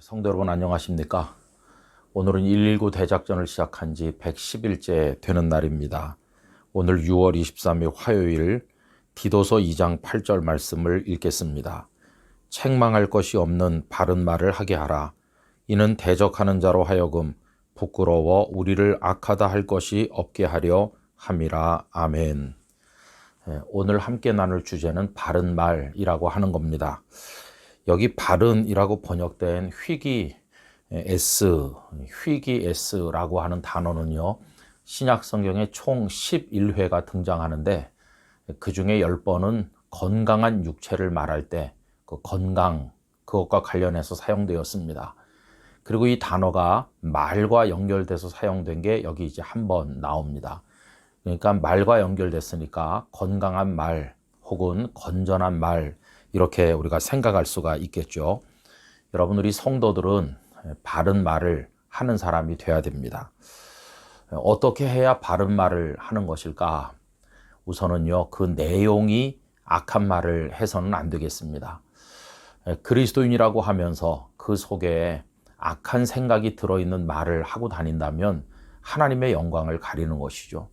성도 여러분 안녕하십니까? 오늘은 119 대작전을 시작한 지 110일째 되는 날입니다. 오늘 6월 23일 화요일 디도서 2장 8절 말씀을 읽겠습니다. 책망할 것이 없는 바른 말을 하게 하라. 이는 대적하는 자로 하여금 부끄러워 우리를 악하다 할 것이 없게 하려 함이라. 아멘. 오늘 함께 나눌 주제는 바른 말이라고 하는 겁니다. 여기 바른이라고 번역된 휘기에스라고 하는 단어는요, 신약 성경에 총 11회가 등장하는데 그 중에 10번은 건강한 육체를 말할 때 그 건강, 그것과 관련해서 사용되었습니다. 그리고 이 단어가 말과 연결돼서 사용된 게 여기 이제 한 번 나옵니다. 그러니까 말과 연결됐으니까 건강한 말 혹은 건전한 말, 이렇게 우리가 생각할 수가 있겠죠. 여러분, 우리 성도들은 바른 말을 하는 사람이 돼야 됩니다. 어떻게 해야 바른 말을 하는 것일까? 우선은요, 그 내용이 악한 말을 해서는 안 되겠습니다. 그리스도인이라고 하면서 그 속에 악한 생각이 들어있는 말을 하고 다닌다면 하나님의 영광을 가리는 것이죠.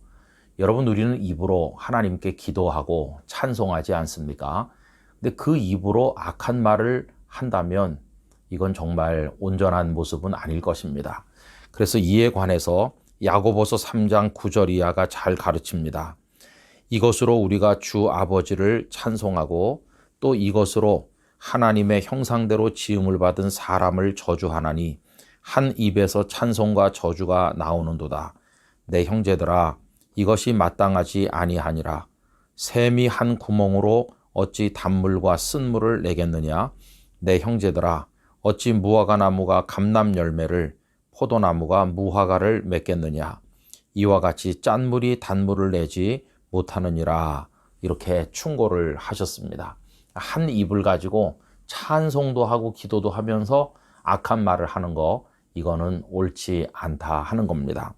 여러분, 우리는 입으로 하나님께 기도하고 찬송하지 않습니까? 근데 그 입으로 악한 말을 한다면 이건 정말 온전한 모습은 아닐 것입니다. 그래서 이에 관해서 야고보서 3장 9절 이하가 잘 가르칩니다. 이것으로 우리가 주 아버지를 찬송하고 또 이것으로 하나님의 형상대로 지음을 받은 사람을 저주하나니 한 입에서 찬송과 저주가 나오는도다. 내 형제들아, 이것이 마땅하지 아니하니라. 샘이 한 구멍으로 어찌 단물과 쓴물을 내겠느냐? 내 형제들아, 어찌 무화과 나무가 감람 열매를, 포도나무가 무화과를 맺겠느냐? 이와 같이 짠물이 단물을 내지 못하느니라. 이렇게 충고를 하셨습니다. 한 입을 가지고 찬송도 하고 기도도 하면서 악한 말을 하는 거, 이거는 옳지 않다 하는 겁니다.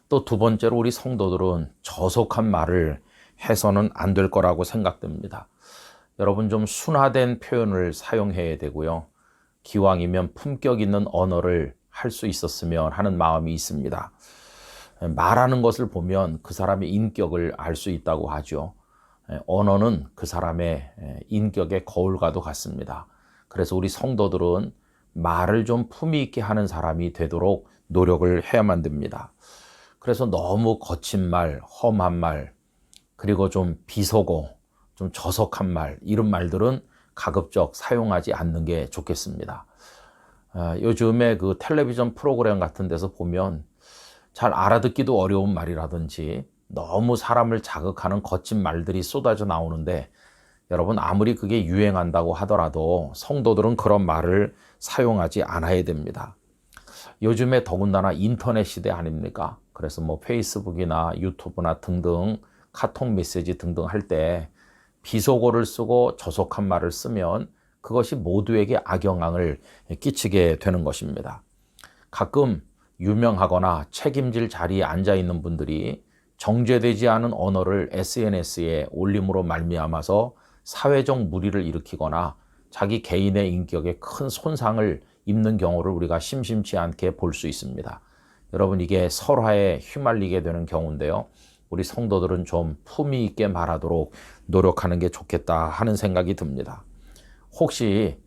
또 두 번째로 우리 성도들은 저속한 말을 해서는 안 될 거라고 생각됩니다. 여러분, 좀 순화된 표현을 사용해야 되고요. 기왕이면 품격 있는 언어를 할 수 있었으면 하는 마음이 있습니다. 말하는 것을 보면 그 사람의 인격을 알 수 있다고 하죠. 언어는 그 사람의 인격의 거울과도 같습니다. 그래서 우리 성도들은 말을 좀 품위 있게 하는 사람이 되도록 노력을 해야만 됩니다. 그래서 너무 거친 말, 험한 말, 그리고 좀 비속어, 좀 저속한 말, 이런 말들은 가급적 사용하지 않는 게 좋겠습니다. 요즘에 그 텔레비전 프로그램 같은 데서 보면 잘 알아듣기도 어려운 말이라든지 너무 사람을 자극하는 거친 말들이 쏟아져 나오는데, 여러분, 아무리 그게 유행한다고 하더라도 성도들은 그런 말을 사용하지 않아야 됩니다. 요즘에 더군다나 인터넷 시대 아닙니까? 그래서 뭐 페이스북이나 유튜브나 등등 카톡 메시지 등등 할 때 비속어를 쓰고 저속한 말을 쓰면 그것이 모두에게 악영향을 끼치게 되는 것입니다. 가끔 유명하거나 책임질 자리에 앉아 있는 분들이 정제되지 않은 언어를 SNS에 올림으로 말미암아서 사회적 물의를 일으키거나 자기 개인의 인격에 큰 손상을 입는 경우를 우리가 심심치 않게 볼 수 있습니다. 여러분, 이게 설화에 휘말리게 되는 경우인데요. 우리 성도들은 좀 품위 있게 말하도록 노력하는 게 좋겠다 하는 생각이 듭니다. 혹시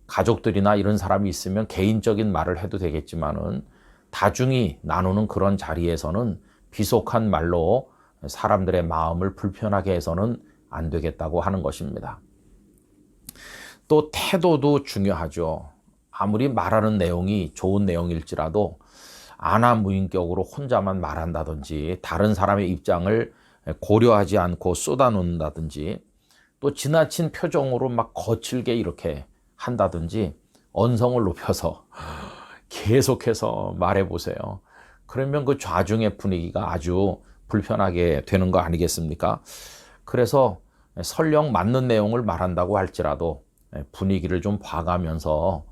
가족들이나 이런 사람이 있으면 개인적인 말을 해도 되겠지만은 다중이 나누는 그런 자리에서는 비속한 말로 사람들의 마음을 불편하게 해서는 안 되겠다고 하는 것입니다. 또 태도도 중요하죠. 아무리 말하는 내용이 좋은 내용일지라도 안하무인격으로 혼자만 말한다든지 다른 사람의 입장을 고려하지 않고 쏟아놓는다든지 또 지나친 표정으로 막 거칠게 이렇게 한다든지 언성을 높여서 계속해서 말해보세요. 그러면 그 좌중의 분위기가 아주 불편하게 되는 거 아니겠습니까? 그래서 설령 맞는 내용을 말한다고 할지라도 분위기를 좀 봐가면서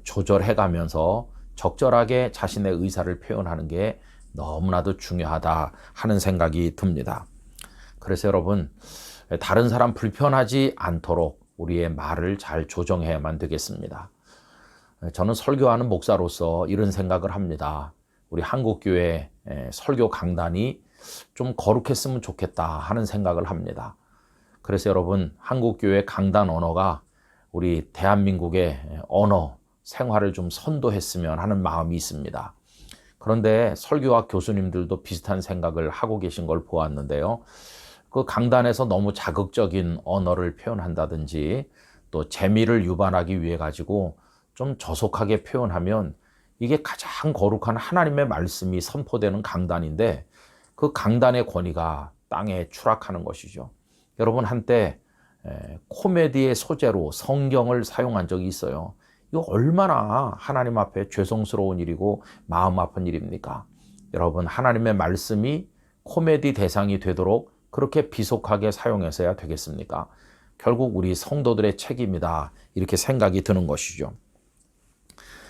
조절해가면서 적절하게 자신의 의사를 표현하는 게 너무나도 중요하다 하는 생각이 듭니다. 그래서 여러분, 다른 사람 불편하지 않도록 우리의 말을 잘 조정해야만 되겠습니다. 저는 설교하는 목사로서 이런 생각을 합니다. 우리 한국교회 설교 강단이 좀 거룩했으면 좋겠다 하는 생각을 합니다. 그래서 여러분, 한국교회 강단 언어가 우리 대한민국의 언어 생활을 좀 선도했으면 하는 마음이 있습니다. 그런데 설교학 교수님들도 비슷한 생각을 하고 계신 걸 보았는데요. 그 강단에서 너무 자극적인 언어를 표현한다든지 또 재미를 유발하기 위해 가지고 좀 저속하게 표현하면 이게 가장 거룩한 하나님의 말씀이 선포되는 강단인데 그 강단의 권위가 땅에 추락하는 것이죠. 여러분, 한때 코미디의 소재로 성경을 사용한 적이 있어요. 이거 얼마나 하나님 앞에 죄송스러운 일이고 마음 아픈 일입니까? 여러분, 하나님의 말씀이 코미디 대상이 되도록 그렇게 비속하게 사용해서야 되겠습니까? 결국 우리 성도들의 책임이다, 이렇게 생각이 드는 것이죠.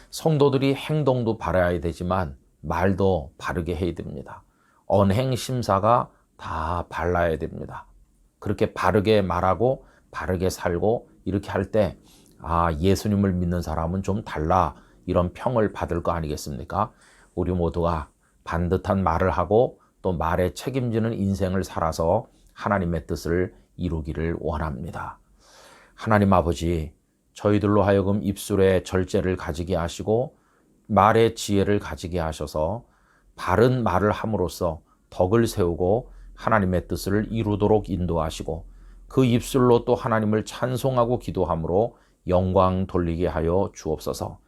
성도들이 행동도 바라야 되지만 말도 바르게 해야 됩니다. 언행심사가 다 발라야 됩니다. 그렇게 바르게 말하고 바르게 살고 이렇게 할 때 예수님을 믿는 사람은 좀 달라, 이런 평을 받을 거 아니겠습니까? 우리 모두가 반듯한 말을 하고 또 말에 책임지는 인생을 살아서 하나님의 뜻을 이루기를 원합니다. 하나님 아버지, 저희들로 하여금 입술의 절제를 가지게 하시고 말의 지혜를 가지게 하셔서 바른 말을 함으로써 덕을 세우고 하나님의 뜻을 이루도록 인도하시고 그 입술로 또 하나님을 찬송하고 기도함으로 영광 돌리게 하여 주옵소서.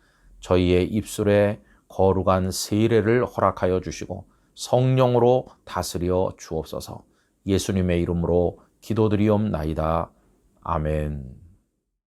저희의 입술에 거룩한 세례를 허락하여 주시고 성령으로 다스려 주옵소서. 예수님의 이름으로 기도드리옵나이다. 아멘.